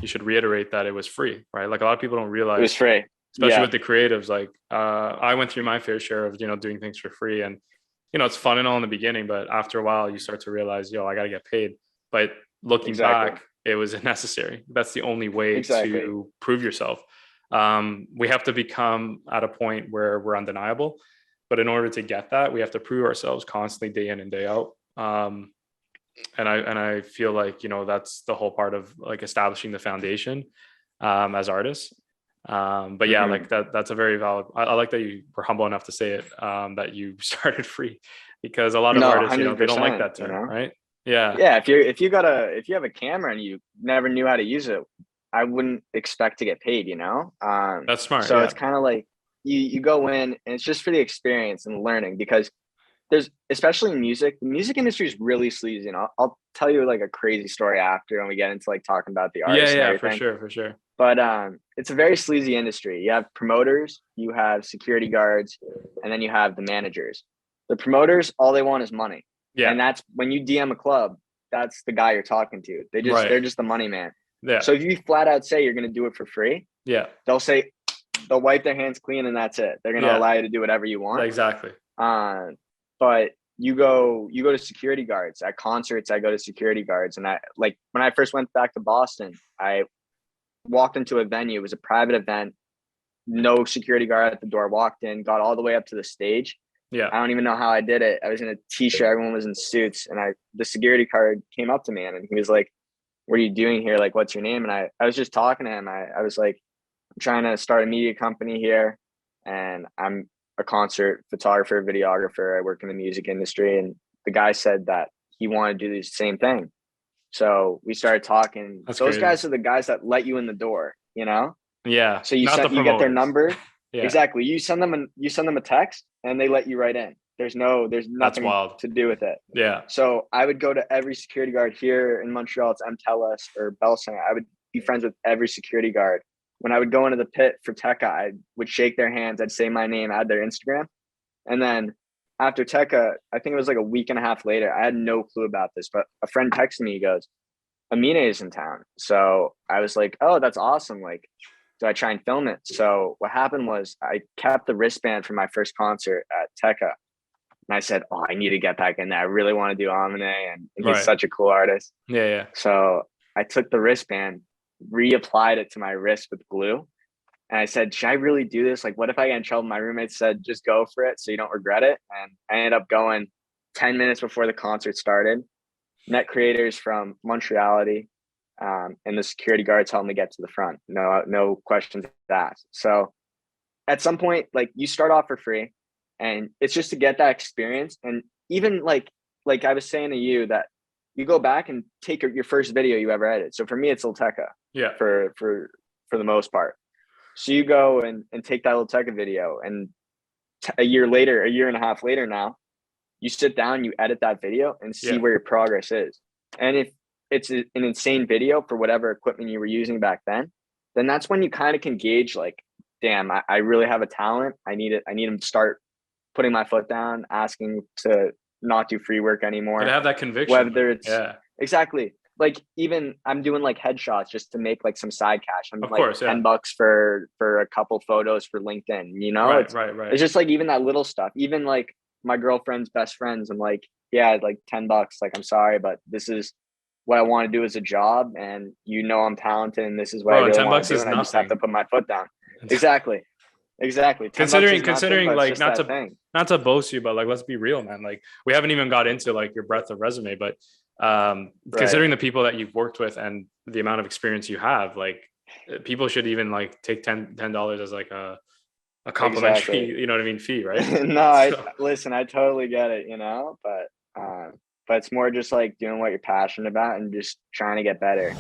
you should reiterate that it was free, right? Like a lot of people don't It was realize, free. especially Yeah, with the creatives, like I went through my fair share of, doing things for free. And, it's fun and all in the beginning, but after a while you start to realize, I got to get paid. But looking exactly. back, it was necessary. That's the only way Exactly. to prove yourself. We have to become at a point where we're undeniable. But in order to get that, we have to prove ourselves constantly, day in and day out. And I feel like, that's the whole part of like establishing the foundation as artists. But yeah, Hmm. like that's a very valid. I like that you were humble enough to say it, that you started free, because a lot of No, artists, they don't like 100%, that term, right? Yeah, Yeah, if you have a camera and you never knew how to use it, I wouldn't expect to get paid. that's smart. So Yeah, it's kind of like you go in and it's just for the experience and learning because there's especially in music, the music industry is really sleazy. And I'll tell you like a crazy story after when we get into like talking about the yeah, artists and yeah, for everything. sure, for sure. But it's a very sleazy industry. You have promoters, you have security guards, and then you have the managers. The promoters, all they want is money. Yeah, And that's when you DM a club, that's the guy you're talking to. right. They're just the money man. Yeah, So if you flat out say you're gonna do it for free, yeah, they'll say they'll wipe their hands clean and that's it. They're gonna yeah, allow you to do whatever you want. exactly. Uh, but you go to security guards at concerts. I go to security guards, and I like when I first went back to Boston, I walked into a venue. It was a private event. No security guard at the door. Walked in, got all the way up to the stage. Yeah, I don't even know how I did it. I was in a t-shirt. Everyone was in suits, and the security guard came up to me and he was like, "What are you doing here? Like, what's your name?" And I was just talking to him. I was like, "I'm trying to start a media company here, and I'm a concert photographer, videographer. I work in the music industry." And the guy said that he wanted to do the same thing. So we started talking. that's Those crazy. guys are the guys that let you in the door. Yeah, So not the you get their promoters. number. Yeah, Exactly. You send them a text and they let you right in. There's that's nothing wild. to do with it. Yeah, So I would go to every security guard here in Montreal. It's MTELUS or Bell Center. I would be friends with every security guard. When I would go into the pit for Tekka, I would shake their hands. I'd say my name, add their Instagram. And then after Tekka, I think it was like a week and a half later, I had no clue about this, but a friend texted me. He goes, Amine is in town. So I was like, oh, that's awesome. Like, do I try and film it? So what happened was I kept the wristband from my first concert at Tekka. And I said, oh, I need to get back in there. I really want to do Amine. And he's right. such a cool artist. Yeah, yeah, So I took the wristband, reapplied it to my wrist with glue. And I said, should I really do this? Like, what if I get in trouble? My roommate said, just go for it so you don't regret it. And I ended up going 10 minutes before the concert started, met creators from Montreality, and the security guards helped me get to the front. No questions asked. So at some point, like you start off for free, and it's just to get that experience. And even like I was saying to you that you go back and take your first video you ever edited. So for me, it's Ilteca yeah, for the most part. So you go and take that Ilteca video, and a year later, a year and a half later now, you sit down, you edit that video and see yeah. where your progress is. And if it's an insane video for whatever equipment you were using back then that's when you kind of can gauge like, damn, I really have a talent. I need it. I need to start putting my foot down, asking to not do free work But to anymore. have that conviction, Whether it's yeah, exactly like even I'm doing like headshots just to make like some side cash. I'm of like course, yeah, $10 for a couple photos for LinkedIn. right, right, right. It's just like even that little stuff. Even like my girlfriend's best friends, I'm like, yeah, like $10. Like, I'm sorry, but this is what I want to do as a job, and I'm talented, and this is what I Bro, and really ten want bucks to do, is and I just have to nothing. put my foot down. Exactly, exactly. $10 considering is nothing, considering but it's like just that thing. not to boast you, but like let's be real, man. Like we haven't even got into like your breadth of resume, but Right. considering the people that you've worked with and the amount of experience you have, like people should even like take $10 as like a Exactly. complimentary, you know what I mean, fee, right? No, I So listen. I totally get it. But it's more just like doing what you're passionate about and just trying to get better.